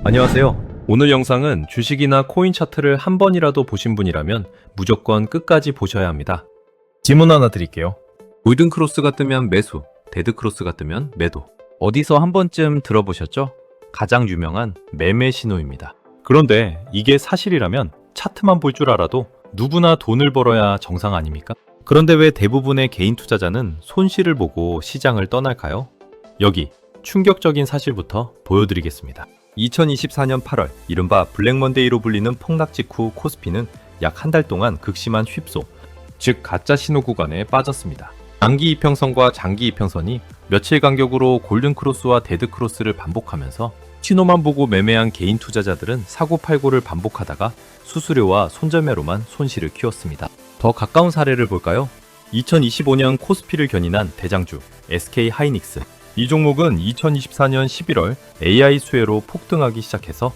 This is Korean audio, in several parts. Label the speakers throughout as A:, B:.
A: 안녕하세요. 오늘 영상은 주식이나 코인 차트를 한 번이라도 보신 분이라면 무조건 끝까지 보셔야 합니다. 질문 하나 드릴게요. 골든 크로스가 뜨면 매수, 데드 크로스가 뜨면 매도. 어디서 한 번쯤 들어보셨죠? 가장 유명한 매매 신호입니다. 그런데 이게 사실이라면 차트만 볼 줄 알아도 누구나 돈을 벌어야 정상 아닙니까? 그런데 왜 대부분의 개인 투자자는 손실을 보고 시장을 떠날까요? 여기 충격적인 사실부터 보여드리겠습니다. 2024년 8월 이른바 블랙먼데이로 불리는 폭락 직후 코스피는 약 한 달 동안 극심한 휩소, 즉 가짜 신호 구간에 빠졌습니다. 단기 이평선과 장기 이평선이 며칠 간격으로 골든크로스와 데드크로스를 반복하면서 신호만 보고 매매한 개인 투자자들은 사고팔고를 반복하다가 수수료와 손절매로만 손실을 키웠습니다. 더 가까운 사례를 볼까요? 2025년 코스피를 견인한 대장주 SK하이닉스. 이 종목은 2024년 11월 AI 수혜로 폭등하기 시작해서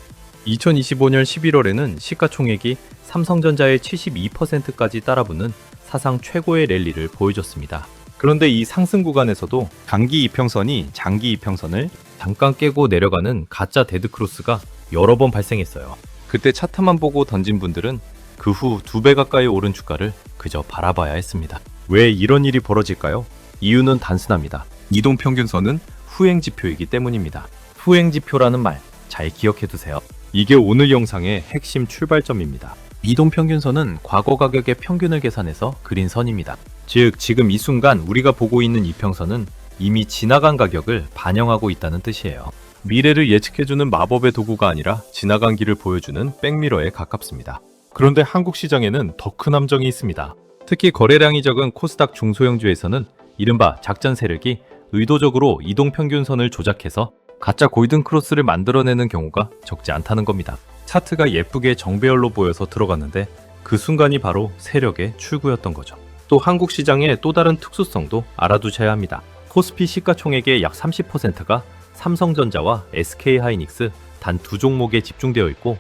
A: 2025년 11월에는 시가총액이 삼성전자의 72%까지 따라붙는 사상 최고의 랠리를 보여줬습니다. 그런데 이 상승 구간에서도 단기 이평선이 장기 이평선을 잠깐 깨고 내려가는 가짜 데드크로스가 여러 번 발생했어요. 그때 차트만 보고 던진 분들은 그 후 2배 가까이 오른 주가를 그저 바라봐야 했습니다. 왜 이런 일이 벌어질까요? 이유는 단순합니다. 이동평균선은 후행지표이기 때문입니다. 후행지표라는 말 잘 기억해두세요. 이게 오늘 영상의 핵심 출발점입니다. 이동평균선은 과거 가격의 평균을 계산해서 그린 선입니다. 즉 지금 이 순간 우리가 보고 있는 이평선은 이미 지나간 가격을 반영하고 있다는 뜻이에요. 미래를 예측해주는 마법의 도구가 아니라 지나간 길을 보여주는 백미러에 가깝습니다. 그런데 한국 시장에는 더 큰 함정이 있습니다. 특히 거래량이 적은 코스닥 중소형주에서는 이른바 작전 세력이 의도적으로 이동평균선을 조작해서 가짜 골든크로스를 만들어내는 경우가 적지 않다는 겁니다. 차트가 예쁘게 정배열로 보여서 들어갔는데 그 순간이 바로 세력의 출구였던 거죠. 또 한국 시장의 또 다른 특수성도 알아두셔야 합니다. 코스피 시가총액의 약 30%가 삼성전자와 SK하이닉스 단 두 종목에 집중되어 있고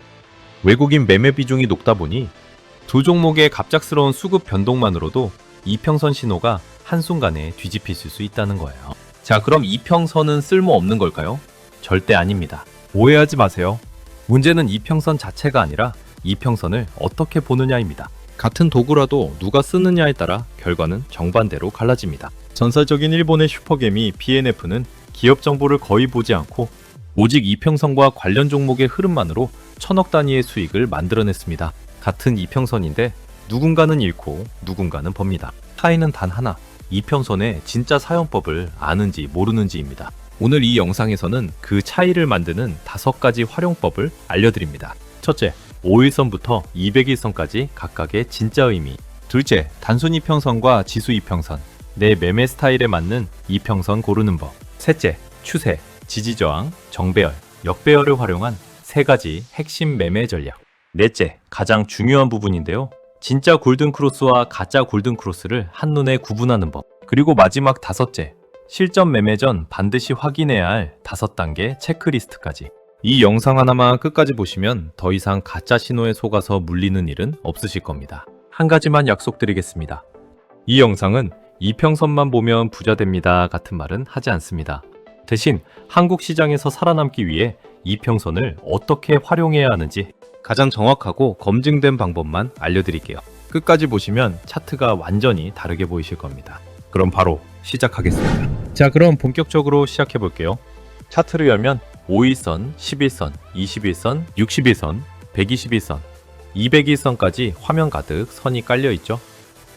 A: 외국인 매매 비중이 높다 보니 두 종목의 갑작스러운 수급 변동만으로도 이평선 신호가 한순간에 뒤집힐 수 있다는 거예요. 자, 그럼 이평선은 쓸모없는 걸까요? 절대 아닙니다. 오해하지 마세요. 문제는 이평선 자체가 아니라 이평선을 어떻게 보느냐입니다. 같은 도구라도 누가 쓰느냐에 따라 결과는 정반대로 갈라집니다. 전설적인 일본의 슈퍼개미 BNF는 기업 정보를 거의 보지 않고 오직 이평선과 관련 종목의 흐름만으로 천억 단위의 수익을 만들어냈습니다. 같은 이평선인데 누군가는 잃고 누군가는 법니다. 차이는 단 하나, 이평선의 진짜 사용법을 아는지 모르는지입니다. 오늘 이 영상에서는 그 차이를 만드는 5가지 활용법을 알려드립니다. 첫째, 5일선부터 200일선까지 각각의 진짜 의미. 둘째, 단순 이평선과 지수 이평선. 내 매매 스타일에 맞는 이평선 고르는 법. 셋째, 추세, 지지저항, 정배열, 역배열을 활용한 3가지 핵심 매매 전략. 넷째, 가장 중요한 부분인데요. 진짜 골든크로스와 가짜 골든크로스를 한눈에 구분하는 법. 그리고 마지막 5째, 실전 매매 전 반드시 확인해야 할 5단계 체크리스트까지. 이 영상 하나만 끝까지 보시면 더 이상 가짜 신호에 속아서 물리는 일은 없으실 겁니다. 한 가지만 약속드리겠습니다. 이 영상은 이평선만 보면 부자 됩니다 같은 말은 하지 않습니다. 대신 한국 시장에서 살아남기 위해 이평선을 어떻게 활용해야 하는지 가장 정확하고 검증된 방법만 알려드릴게요. 끝까지 보시면 차트가 완전히 다르게 보이실 겁니다. 그럼 바로 시작하겠습니다. 자, 그럼 본격적으로 시작해 볼게요. 차트를 열면 5일선, 11선, 21선, 61선, 121선, 200일선까지 화면 가득 선이 깔려 있죠.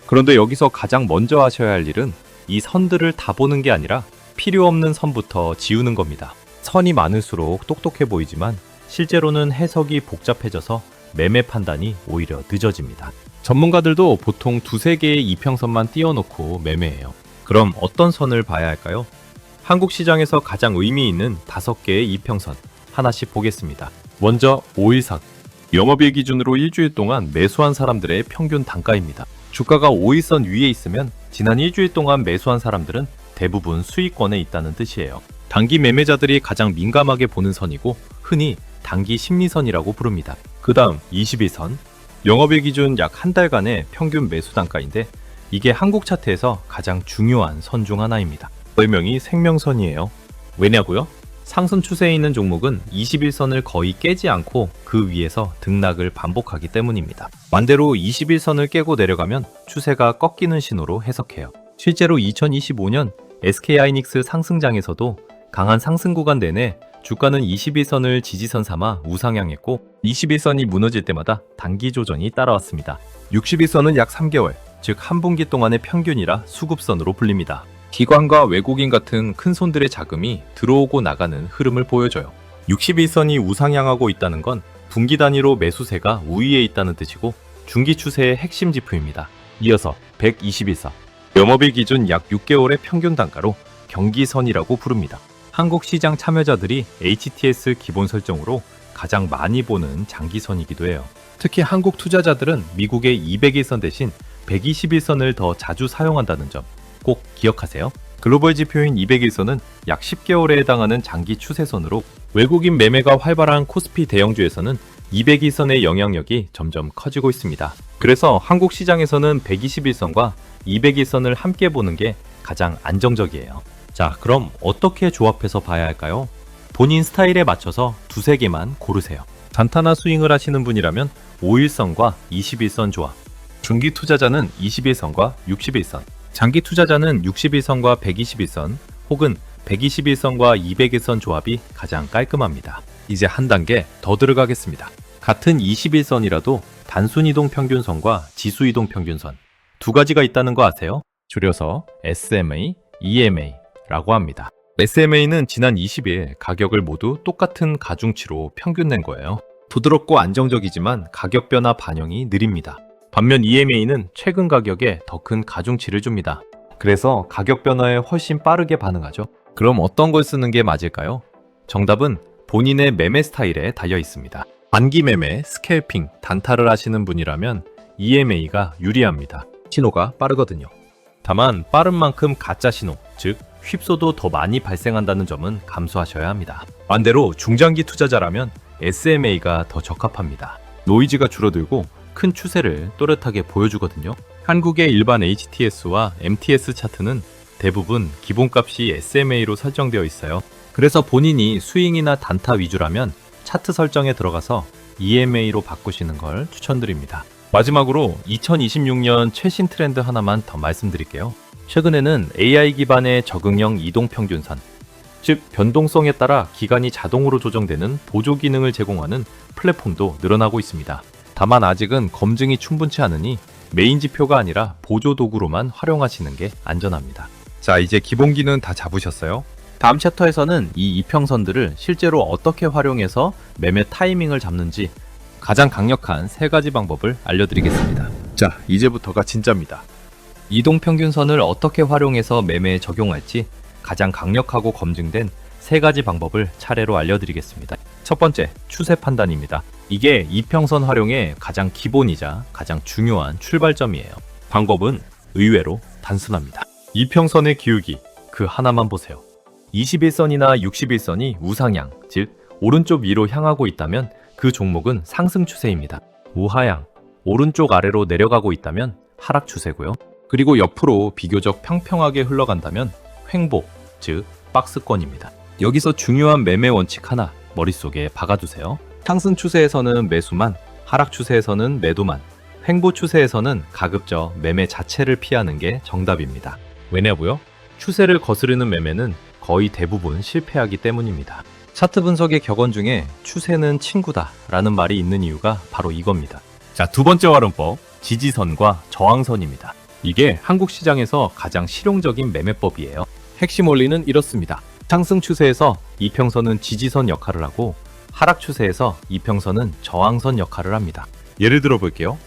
A: 그런데 여기서 가장 먼저 하셔야 할 일은 이 선들을 다 보는 게 아니라 필요 없는 선부터 지우는 겁니다. 선이 많을수록 똑똑해 보이지만 실제로는 해석이 복잡해져서 매매 판단이 오히려 늦어집니다. 전문가들도 보통 2-3개의 이평선만 띄워놓고 매매해요. 그럼 어떤 선을 봐야 할까요? 한국 시장에서 가장 의미 있는 5개의 이평선 하나씩 보겠습니다. 먼저 5일선. 영업일 기준으로 일주일 동안 매수한 사람들의 평균 단가입니다. 주가가 5일선 위에 있으면 지난 일주일 동안 매수한 사람들은 대부분 수익권에 있다는 뜻이에요. 단기 매매자들이 가장 민감하게 보는 선이고 흔히 단기 심리선이라고 부릅니다. 그 다음 21선. 영업일 기준 약 한 달간의 평균 매수 단가인데 이게 한국 차트에서 가장 중요한 선 중 하나입니다. 별명이 생명선이에요. 왜냐고요? 상승 추세에 있는 종목은 21선을 거의 깨지 않고 그 위에서 등락을 반복하기 때문입니다. 반대로 21선을 깨고 내려가면 추세가 꺾이는 신호로 해석해요. 실제로 2025년 SK하이닉스 상승장에서도 강한 상승 구간 내내 주가는 21선을 지지선 삼아 우상향했고 21선이 무너질 때마다 단기 조정이 따라왔습니다. 61선은 약 3개월, 즉 한 분기 동안의 평균이라 수급선으로 불립니다. 기관과 외국인 같은 큰 손들의 자금이 들어오고 나가는 흐름을 보여줘요. 61선이 우상향하고 있다는 건 분기 단위로 매수세가 우위에 있다는 뜻이고 중기 추세의 핵심 지표입니다. 이어서 121선, 영업일 기준 약 6개월의 평균 단가로 경기선이라고 부릅니다. 한국 시장 참여자들이 HTS 기본 설정으로 가장 많이 보는 장기선이기도 해요. 특히 한국 투자자들은 미국의 200일선 대신 121선을 더 자주 사용한다는 점 꼭 기억하세요. 글로벌 지표인 200일선은 약 10개월에 해당하는 장기 추세선으로 외국인 매매가 활발한 코스피 대형주에서는 200일선의 영향력이 점점 커지고 있습니다. 그래서 한국 시장에서는 121선과 200일선을 함께 보는 게 가장 안정적이에요. 자, 그럼 어떻게 조합해서 봐야 할까요? 본인 스타일에 맞춰서 두세 개만 고르세요. 단타나 스윙을 하시는 분이라면 5일선과 21선 조합, 중기 투자자는 21선과 61선, 장기 투자자는 61선과 121선 혹은 121선과 200일선 조합이 가장 깔끔합니다. 이제 한 단계 더 들어가겠습니다. 같은 21선이라도 단순이동 평균선과 지수이동 평균선 두 가지가 있다는 거 아세요? 줄여서 SMA, EMA라고 합니다. SMA는 지난 20일 가격을 모두 똑같은 가중치로 평균 낸 거예요. 부드럽고 안정적이지만 가격 변화 반영이 느립니다. 반면 EMA는 최근 가격에 더 큰 가중치를 줍니다. 그래서 가격 변화에 훨씬 빠르게 반응하죠. 그럼 어떤 걸 쓰는 게 맞을까요? 정답은 본인의 매매 스타일에 달려 있습니다. 단기 매매, 스캘핑, 단타를 하시는 분이라면 EMA가 유리합니다. 신호가 빠르거든요. 다만 빠른 만큼 가짜 신호, 즉 휩소도 더 많이 발생한다는 점은 감수하셔야 합니다. 반대로 중장기 투자자라면 SMA가 더 적합합니다. 노이즈가 줄어들고 큰 추세를 또렷하게 보여주거든요. 한국의 일반 HTS와 MTS 차트는 대부분 기본값이 SMA로 설정되어 있어요. 그래서 본인이 스윙이나 단타 위주라면 차트 설정에 들어가서 EMA로 바꾸시는 걸 추천드립니다. 마지막으로 2026년 최신 트렌드 하나만 더 말씀드릴게요. 최근에는 AI 기반의 적응형 이동평균선, 즉 변동성에 따라 기간이 자동으로 조정되는 보조 기능을 제공하는 플랫폼도 늘어나고 있습니다. 다만 아직은 검증이 충분치 않으니 메인 지표가 아니라 보조 도구로만 활용하시는 게 안전합니다. 자, 이제 기본기는 다 잡으셨어요? 다음 챕터에서는 이 이평선들을 실제로 어떻게 활용해서 매매 타이밍을 잡는지 가장 강력한 세 가지 방법을 알려드리겠습니다. 자, 이제부터가 진짜입니다. 이동평균선을 어떻게 활용해서 매매에 적용할지 가장 강력하고 검증된 세 가지 방법을 차례로 알려드리겠습니다. 첫 번째, 추세 판단입니다. 이게 이평선 활용의 가장 기본이자 가장 중요한 출발점이에요. 방법은 의외로 단순합니다. 이평선의 기울기, 그 하나만 보세요. 21선이나 61선이 우상향, 즉 오른쪽 위로 향하고 있다면 그 종목은 상승 추세입니다. 우하향, 오른쪽 아래로 내려가고 있다면 하락 추세고요. 그리고 옆으로 비교적 평평하게 흘러간다면 횡보, 즉 박스권입니다. 여기서 중요한 매매 원칙 하나 머릿속에 박아두세요. 상승 추세에서는 매수만, 하락 추세에서는 매도만, 횡보 추세에서는 가급적 매매 자체를 피하는 게 정답입니다. 왜냐고요? 추세를 거스르는 매매는 거의 대부분 실패하기 때문입니다. 차트 분석의 격언 중에 추세는 친구다 라는 말이 있는 이유가 바로 이겁니다. 자, 두 번째 활용법, 지지선과 저항선입니다. 이게 한국 시장에서 가장 실용적인 매매법이에요. 핵심 원리는 이렇습니다. 상승 추세에서 이평선은 지지선 역할을 하고 하락 추세에서 이평선은 저항선 역할을 합니다. 예를 들어 볼게요.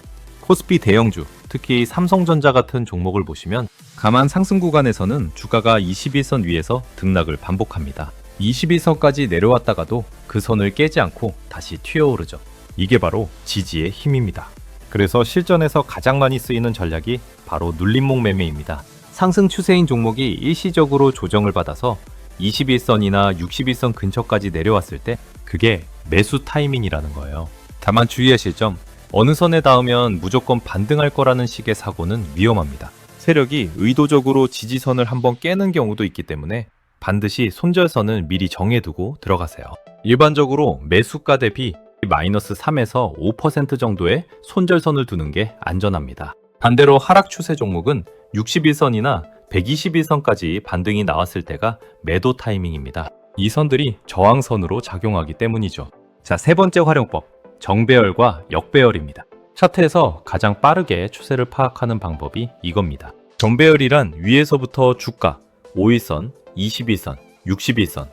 A: 코스피 대형주, 특히 삼성전자 같은 종목을 보시면 가만 상승 구간에서는 주가가 21선 위에서 등락을 반복합니다. 21선까지 내려왔다가도 그 선을 깨지 않고 다시 튀어오르죠. 이게 바로 지지의 힘입니다. 그래서 실전에서 가장 많이 쓰이는 전략이 바로 눌림목 매매입니다. 상승 추세인 종목이 일시적으로 조정을 받아서 21선이나 61선 근처까지 내려왔을 때 그게 매수 타이밍이라는 거예요. 다만 주의하실 점, 어느 선에 닿으면 무조건 반등할 거라는 식의 사고는 위험합니다. 세력이 의도적으로 지지선을 한번 깨는 경우도 있기 때문에 반드시 손절선을 미리 정해두고 들어가세요. 일반적으로 매수가 대비 마이너스 3에서 5% 정도의 손절선을 두는 게 안전합니다. 반대로 하락 추세 종목은 61선이나 121선까지 반등이 나왔을 때가 매도 타이밍입니다. 이 선들이 저항선으로 작용하기 때문이죠. 자, 세 번째 활용법, 정배열과 역배열입니다. 차트에서 가장 빠르게 추세를 파악하는 방법이 이겁니다. 정배열이란 위에서부터 주가 5일선, 21선, 61선,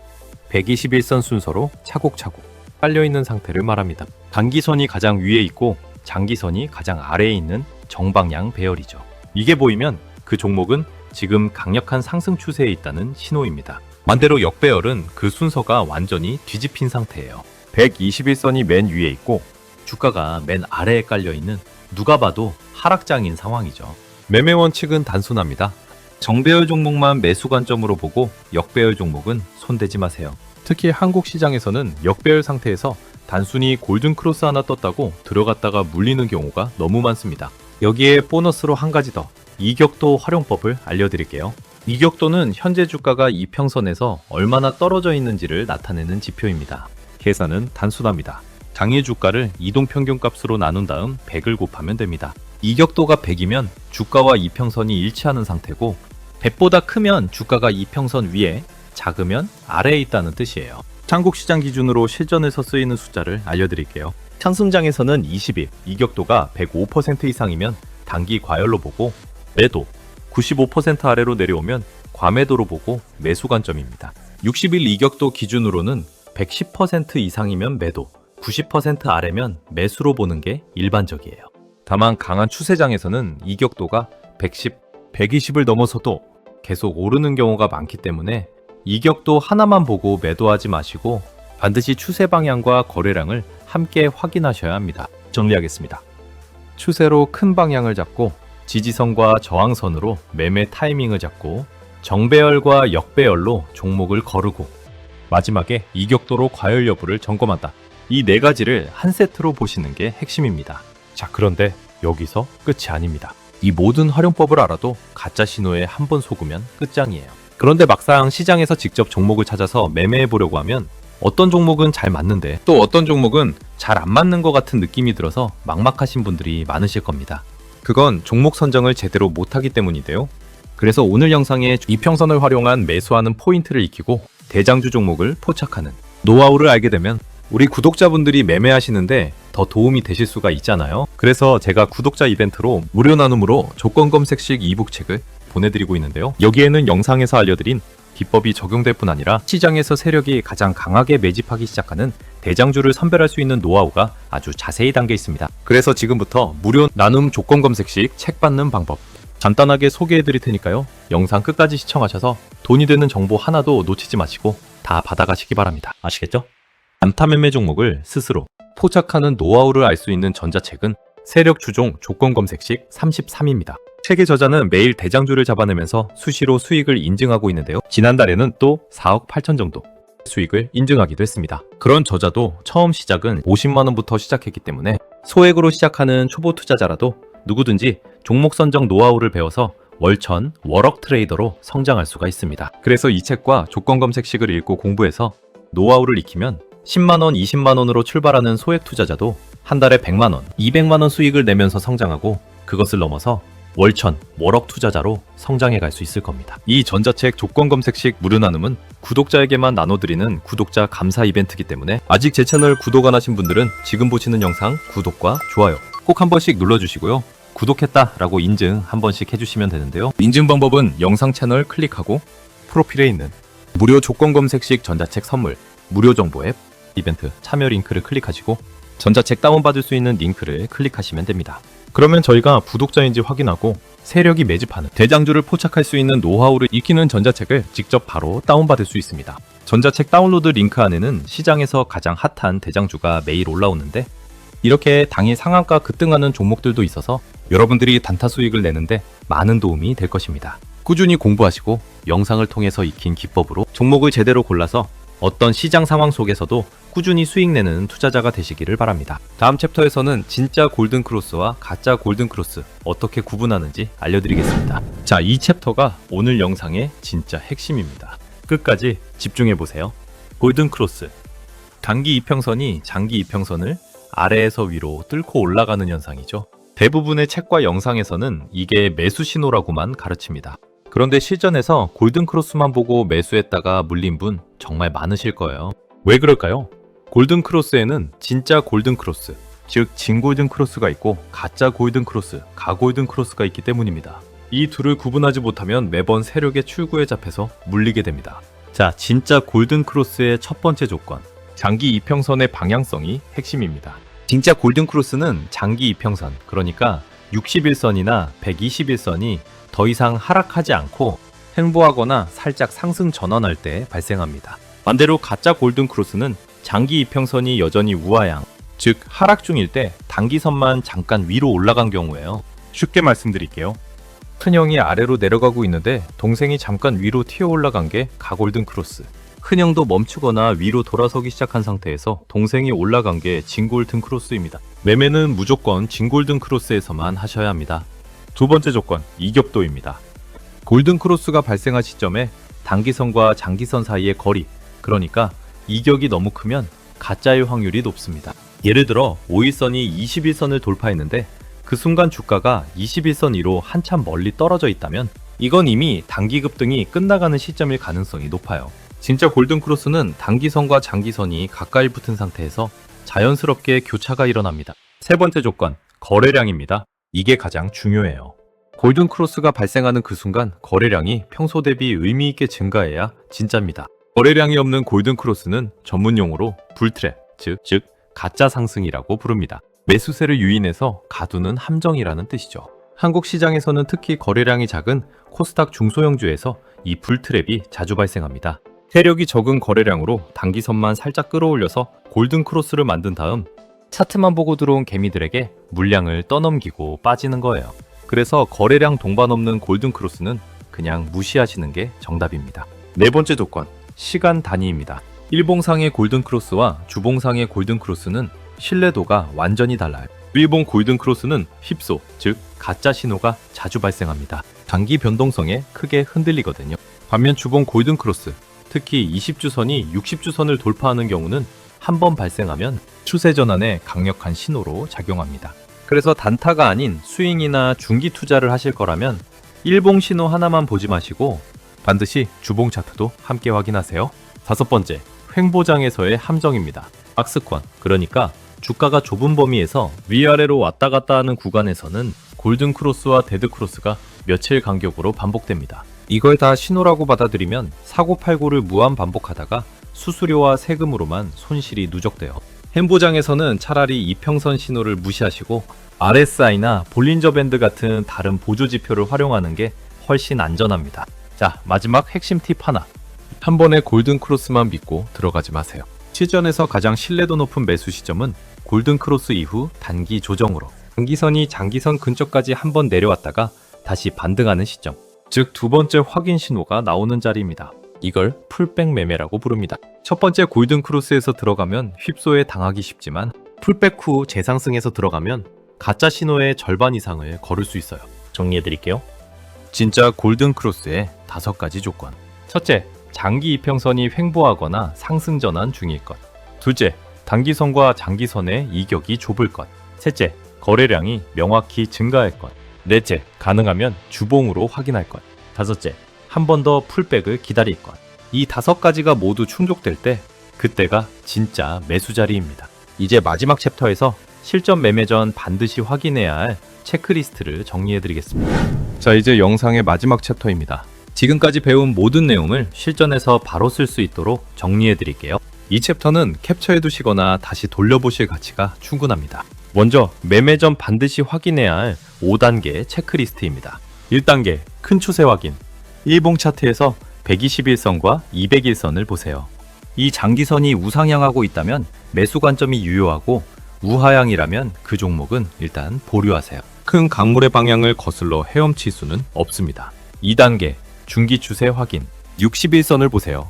A: 121선 순서로 차곡차곡 깔려있는 상태를 말합니다. 단기선이 가장 위에 있고 장기선이 가장 아래에 있는 정방향 배열이죠. 이게 보이면 그 종목은 지금 강력한 상승 추세에 있다는 신호입니다. 반대로 역배열은 그 순서가 완전히 뒤집힌 상태예요. 121선이 맨 위에 있고 주가가 맨 아래에 깔려있는 누가 봐도 하락장인 상황이죠. 매매 원칙은 단순합니다. 정배열 종목만 매수 관점으로 보고 역배열 종목은 손대지 마세요. 특히 한국 시장에서는 역배열 상태에서 단순히 골든 크로스 하나 떴다고 들어갔다가 물리는 경우가 너무 많습니다. 여기에 보너스로 한 가지 더 이격도 활용법을 알려드릴게요. 이격도는 현재 주가가 이평선에서 얼마나 떨어져 있는지를 나타내는 지표입니다. 계산은 단순합니다. 장일 주가를 이동평균값으로 나눈 다음 100을 곱하면 됩니다. 이격도가 100이면 주가와 이평선이 일치하는 상태고 100보다 크면 주가가 이평선 위에, 작으면 아래에 있다는 뜻이에요. 한국 시장 기준으로 실전에서 쓰이는 숫자를 알려드릴게요. 상승장에서는 20일, 이격도가 105% 이상이면 단기 과열로 보고 매도, 95% 아래로 내려오면 과매도로 보고 매수 관점입니다. 60일 이격도 기준으로는 110% 이상이면 매도, 90% 아래면 매수로 보는 게 일반적이에요. 다만 강한 추세장에서는 이격도가 110, 120을 넘어서도 계속 오르는 경우가 많기 때문에 이격도 하나만 보고 매도하지 마시고 반드시 추세 방향과 거래량을 함께 확인하셔야 합니다. 정리하겠습니다. 추세로 큰 방향을 잡고 지지선과 저항선으로 매매 타이밍을 잡고 정배열과 역배열로 종목을 거르고 마지막에 이격도로 과열 여부를 점검한다. 이 네 가지를 한 세트로 보시는 게 핵심입니다. 자, 그런데 여기서 끝이 아닙니다. 이 모든 활용법을 알아도 가짜 신호에 한 번 속으면 끝장이에요. 그런데 막상 시장에서 직접 종목을 찾아서 매매해 보려고 하면 어떤 종목은 잘 맞는데 또 어떤 종목은 잘 안 맞는 것 같은 느낌이 들어서 막막하신 분들이 많으실 겁니다. 그건 종목 선정을 제대로 못하기 때문인데요. 그래서 오늘 영상에 이평선을 활용한 매수하는 포인트를 익히고 대장주 종목을 포착하는 노하우를 알게 되면 우리 구독자분들이 매매하시는데 더 도움이 되실 수가 있잖아요. 그래서 제가 구독자 이벤트로 무료 나눔으로 조건 검색식 이북 책을 보내드리고 있는데요. 여기에는 영상에서 알려드린 기법이 적용될 뿐 아니라 시장에서 세력이 가장 강하게 매집하기 시작하는 대장주를 선별할 수 있는 노하우가 아주 자세히 담겨 있습니다. 그래서 지금부터 무료 나눔 조건 검색식 책 받는 방법 간단하게 소개해 드릴 테니까요. 영상 끝까지 시청하셔서 돈이 되는 정보 하나도 놓치지 마시고 다 받아가시기 바랍니다. 아시겠죠? 단타 매매 종목을 스스로 포착하는 노하우를 알 수 있는 전자책은 세력 주종 조건 검색식 33입니다. 책의 저자는 매일 대장주를 잡아내면서 수시로 수익을 인증하고 있는데요. 지난달에는 또 4억 8천 정도 수익을 인증하기도 했습니다. 그런 저자도 처음 시작은 50만원부터 시작했기 때문에 소액으로 시작하는 초보 투자자라도 누구든지 종목 선정 노하우를 배워서 월천, 월억 트레이더로 성장할 수가 있습니다. 그래서 이 책과 조건 검색식을 읽고 공부해서 노하우를 익히면 10만원, 20만원으로 출발하는 소액 투자자도 한 달에 100만원, 200만원 수익을 내면서 성장하고 그것을 넘어서 월천, 월억 투자자로 성장해 갈 수 있을 겁니다. 이 전자책 조건 검색식 무료 나눔은 구독자에게만 나눠드리는 구독자 감사 이벤트이기 때문에 아직 제 채널 구독 안 하신 분들은 지금 보시는 영상 구독과 좋아요 꼭 한 번씩 눌러주시고요. 구독했다 라고 인증 한 번씩 해주시면 되는데요. 인증 방법은 영상 채널 클릭하고 프로필에 있는 무료 조건 검색식 전자책 선물 무료 정보 앱 이벤트 참여 링크를 클릭하시고 전자책 다운받을 수 있는 링크를 클릭하시면 됩니다. 그러면 저희가 구독자인지 확인하고 세력이 매집하는 대장주를 포착할 수 있는 노하우를 익히는 전자책을 직접 바로 다운받을 수 있습니다. 전자책 다운로드 링크 안에는 시장에서 가장 핫한 대장주가 매일 올라오는데 이렇게 당일 상한가 급등하는 종목들도 있어서 여러분들이 단타 수익을 내는데 많은 도움이 될 것입니다. 꾸준히 공부하시고 영상을 통해서 익힌 기법으로 종목을 제대로 골라서 어떤 시장 상황 속에서도 꾸준히 수익 내는 투자자가 되시기를 바랍니다. 다음 챕터에서는 진짜 골든크로스와 가짜 골든크로스 어떻게 구분하는지 알려드리겠습니다. 자, 이 챕터가 오늘 영상의 진짜 핵심입니다. 끝까지 집중해 보세요. 골든 크로스. 단기 이평선이 장기 이평선을 아래에서 위로 뚫고 올라가는 현상이죠. 대부분의 책과 영상에서는 이게 매수 신호라고만 가르칩니다. 그런데 실전에서 골든 크로스만 보고 매수했다가 물린 분 정말 많으실 거예요. 왜 그럴까요? 골든 크로스에는 진짜 골든 크로스, 즉 진골든 크로스가 있고 가짜 골든 크로스, 가골든 크로스가 있기 때문입니다. 이 둘을 구분하지 못하면 매번 세력의 출구에 잡혀서 물리게 됩니다. 자, 진짜 골든 크로스의 첫 번째 조건. 장기 이평선의 방향성이 핵심입니다. 진짜 골든 크로스는 장기 이평선, 그러니까 61선이나 121선이 더 이상 하락하지 않고 횡보하거나 살짝 상승 전환할 때 발생합니다. 반대로 가짜 골든 크로스는 장기 이평선이 여전히 우하향, 즉 하락 중일 때 단기선만 잠깐 위로 올라간 경우예요. 쉽게 말씀드릴게요. 큰형이 아래로 내려가고 있는데 동생이 잠깐 위로 튀어 올라간 게 가골든 크로스. 큰형도 멈추거나 위로 돌아서기 시작한 상태에서 동생이 올라간 게 진골든 크로스입니다. 매매는 무조건 진골든 크로스에서만 하셔야 합니다. 두 번째 조건, 이격도입니다. 골든 크로스가 발생한 시점에 단기선과 장기선 사이의 거리, 그러니까 이격이 너무 크면 가짜일 확률이 높습니다. 예를 들어 5일선이 21선을 돌파했는데 그 순간 주가가 21선 위로 한참 멀리 떨어져 있다면 이건 이미 단기 급등이 끝나가는 시점일 가능성이 높아요. 진짜 골든 크로스는 단기선과 장기선이 가까이 붙은 상태에서 자연스럽게 교차가 일어납니다. 세 번째 조건, 거래량입니다. 이게 가장 중요해요. 골든 크로스가 발생하는 그 순간 거래량이 평소 대비 의미 있게 증가해야 진짜입니다. 거래량이 없는 골든 크로스는 전문용어로 불트랩, 즉 가짜 상승이라고 부릅니다. 매수세를 유인해서 가두는 함정이라는 뜻이죠. 한국 시장에서는 특히 거래량이 작은 코스닥 중소형주에서 이 불트랩이 자주 발생합니다. 세력이 적은 거래량으로 단기선만 살짝 끌어올려서 골든 크로스를 만든 다음 차트만 보고 들어온 개미들에게 물량을 떠넘기고 빠지는 거예요. 그래서 거래량 동반 없는 골든 크로스는 그냥 무시하시는 게 정답입니다. 네 번째 조건, 시간 단위입니다. 일봉상의 골든 크로스와 주봉상의 골든 크로스는 신뢰도가 완전히 달라요. 일봉 골든 크로스는 휩소, 즉 가짜 신호가 자주 발생합니다. 단기 변동성에 크게 흔들리거든요. 반면 주봉 골든 크로스, 특히 20주선이 60주선을 돌파하는 경우는 한 번 발생하면 추세 전환에 강력한 신호로 작용합니다. 그래서 단타가 아닌 스윙이나 중기 투자를 하실 거라면 일봉 신호 하나만 보지 마시고 반드시 주봉 차트도 함께 확인하세요. 다섯 번째, 횡보장에서의 함정입니다. 박스권, 그러니까 주가가 좁은 범위에서 위아래로 왔다 갔다 하는 구간에서는 골든 크로스와 데드 크로스가 며칠 간격으로 반복됩니다. 이걸 다 신호라고 받아들이면 사고팔고를 무한 반복하다가 수수료와 세금으로만 손실이 누적돼요. 횡보장에서는 차라리 이평선 신호를 무시하시고 RSI나 볼린저 밴드 같은 다른 보조 지표를 활용하는 게 훨씬 안전합니다. 자, 마지막 핵심 팁 하나. 한 번에 골든 크로스만 믿고 들어가지 마세요. 실전에서 가장 신뢰도 높은 매수 시점은 골든 크로스 이후 단기 조정으로 단기선이 장기선 근처까지 한번 내려왔다가 다시 반등하는 시점, 즉 두 번째 확인 신호가 나오는 자리입니다. 이걸 풀백 매매라고 부릅니다. 첫 번째 골든 크로스에서 들어가면 휩소에 당하기 쉽지만 풀백 후 재상승에서 들어가면 가짜 신호의 절반 이상을 거를 수 있어요. 정리해드릴게요. 진짜 골든 크로스의 5가지 조건. 첫째, 장기 이평선이 횡보하거나 상승 전환 중일 것. 둘째, 단기선과 장기선의 이격이 좁을 것. 셋째, 거래량이 명확히 증가할 것. 넷째, 가능하면 주봉으로 확인할 것. 다섯째, 한 번 더 풀백을 기다릴 것. 이 5가지가 모두 충족될 때 그때가 진짜 매수 자리입니다. 이제 마지막 챕터에서 실전 매매 전 반드시 확인해야 할 체크리스트를 정리해드리겠습니다. 자, 이제 영상의 마지막 챕터입니다. 지금까지 배운 모든 내용을 실전에서 바로 쓸 수 있도록 정리해드릴게요. 이 챕터는 캡처해두시거나 다시 돌려보실 가치가 충분합니다. 먼저 매매 전 반드시 확인해야 할 5단계 체크리스트입니다. 1단계, 큰 추세 확인. 일봉 차트에서 121선과 201선을 보세요. 이 장기선이 우상향하고 있다면 매수 관점이 유효하고 우하향이라면 그 종목은 일단 보류하세요. 큰 강물의 방향을 거슬러 헤엄칠 수는 없습니다. 2단계, 중기 추세 확인. 61선을 보세요.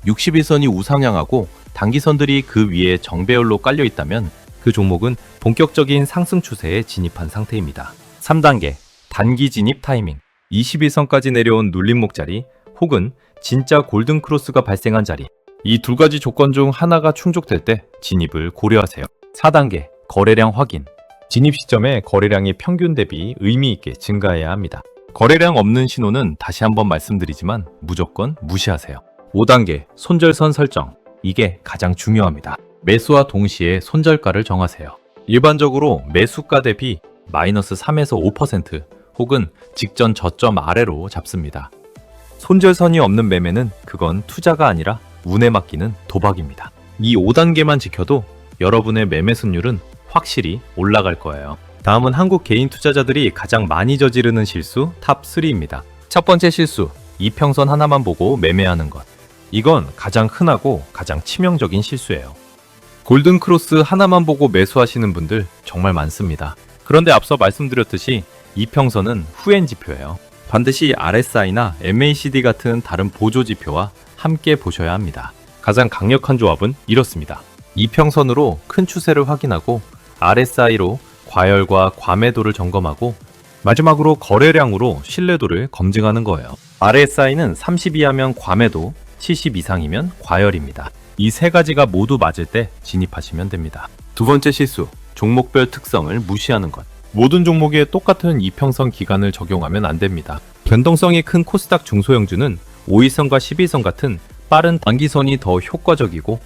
A: 61선이 우상향하고 단기선들이 그 위에 정배열로 깔려 있다면 그 종목은 본격적인 상승 추세에 진입한 상태입니다. 3단계, 단기 진입 타이밍. 21선까지 내려온 눌림목 자리 혹은 진짜 골든크로스가 발생한 자리. 이 두 가지 조건 중 하나가 충족될 때 진입을 고려하세요. 4단계 거래량 확인. 진입 시점에 거래량이 평균 대비 의미 있게 증가해야 합니다. 거래량 없는 신호는 다시 한번 말씀드리지만 무조건 무시하세요. 5단계 손절선 설정. 이게 가장 중요합니다. 매수와 동시에 손절가를 정하세요. 일반적으로 매수가 대비 마이너스 3에서 5% 혹은 직전 저점 아래로 잡습니다. 손절선이 없는 매매는 그건 투자가 아니라 운에 맡기는 도박입니다. 이 5단계만 지켜도 여러분의 매매 승률은 확실히 올라갈 거예요. 다음은 한국 개인 투자자들이 가장 많이 저지르는 실수 탑 3입니다. 첫 번째 실수, 이평선 하나만 보고 매매하는 것. 이건 가장 흔하고 가장 치명적인 실수예요. 골든크로스 하나만 보고 매수하시는 분들 정말 많습니다. 그런데 앞서 말씀드렸듯이 이평선은 후행 지표예요. 반드시 RSI나 MACD 같은 다른 보조 지표와 함께 보셔야 합니다. 가장 강력한 조합은 이렇습니다. 이평선으로 큰 추세를 확인하고 RSI로 과열과 과매도를 점검하고 마지막으로 거래량으로 신뢰도를 검증하는 거예요. RSI는 30 이하면 과매도, 70 이상이면 과열입니다. 이 세 가지가 모두 맞을 때 진입하시면 됩니다. 두 번째 실수, 종목별 특성을 무시하는 것. 모든 종목에 똑같은 이평선 기간을 적용하면 안 됩니다. 변동성이 큰 코스닥 중소형주는 5일선과 11선 같은 빠른 단기선이 더 효과적이고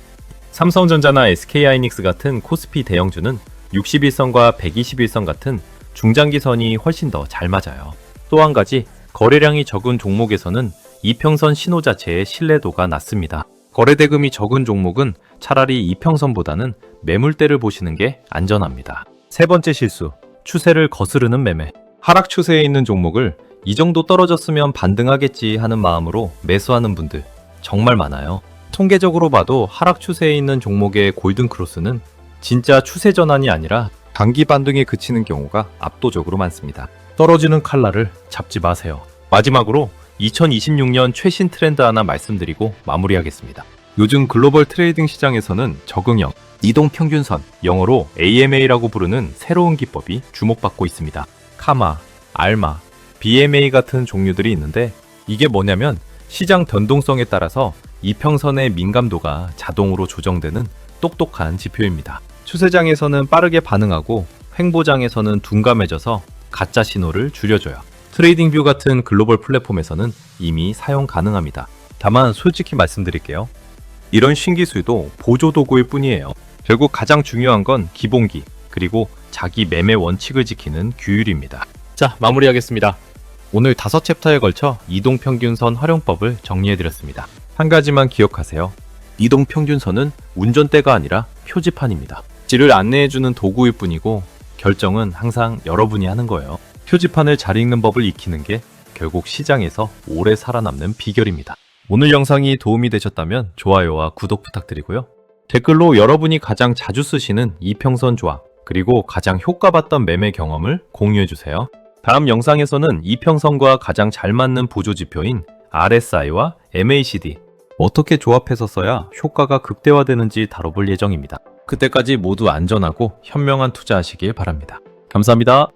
A: 삼성전자나 SK하이닉스 같은 코스피 대형주는 61선과 121선 같은 중장기선이 훨씬 더 잘 맞아요. 또 한 가지, 거래량이 적은 종목에서는 이평선 신호 자체의 신뢰도가 낮습니다. 거래대금이 적은 종목은 차라리 이평선보다는 매물대를 보시는 게 안전합니다. 세 번째 실수, 추세를 거스르는 매매. 하락 추세에 있는 종목을 이 정도 떨어졌으면 반등하겠지 하는 마음으로 매수하는 분들 정말 많아요. 통계적으로 봐도 하락 추세에 있는 종목의 골든크로스는 진짜 추세 전환이 아니라 단기 반등에 그치는 경우가 압도적으로 많습니다. 떨어지는 칼날을 잡지 마세요. 마지막으로 2026년 최신 트렌드 하나 말씀드리고 마무리하겠습니다. 요즘 글로벌 트레이딩 시장에서는 적응형, 이동평균선, 영어로 AMA라고 부르는 새로운 기법이 주목받고 있습니다. 카마, 알마, BMA 같은 종류들이 있는데 이게 뭐냐면 시장 변동성에 따라서 이평선의 민감도가 자동으로 조정되는 똑똑한 지표입니다. 추세장에서는 빠르게 반응하고 횡보장에서는 둔감해져서 가짜 신호를 줄여줘요. 트레이딩뷰 같은 글로벌 플랫폼에서는 이미 사용 가능합니다. 다만 솔직히 말씀드릴게요. 이런 신기술도 보조 도구일 뿐이에요. 결국 가장 중요한 건 기본기, 그리고 자기 매매 원칙을 지키는 규율입니다. 자, 마무리하겠습니다. 오늘 5챕터에 걸쳐 이동평균선 활용법을 정리해드렸습니다. 한 가지만 기억하세요. 이동평균선은 운전대가 아니라 표지판입니다. 길을 안내해주는 도구일 뿐이고 결정은 항상 여러분이 하는 거예요. 표지판을 잘 읽는 법을 익히는 게 결국 시장에서 오래 살아남는 비결입니다. 오늘 영상이 도움이 되셨다면 좋아요와 구독 부탁드리고요. 댓글로 여러분이 가장 자주 쓰시는 이평선 조합, 그리고 가장 효과봤던 매매 경험을 공유해주세요. 다음 영상에서는 이평선과 가장 잘 맞는 보조지표인 RSI와 MACD, 어떻게 조합해서 써야 효과가 극대화되는지 다뤄볼 예정입니다. 그때까지 모두 안전하고 현명한 투자하시길 바랍니다. 감사합니다.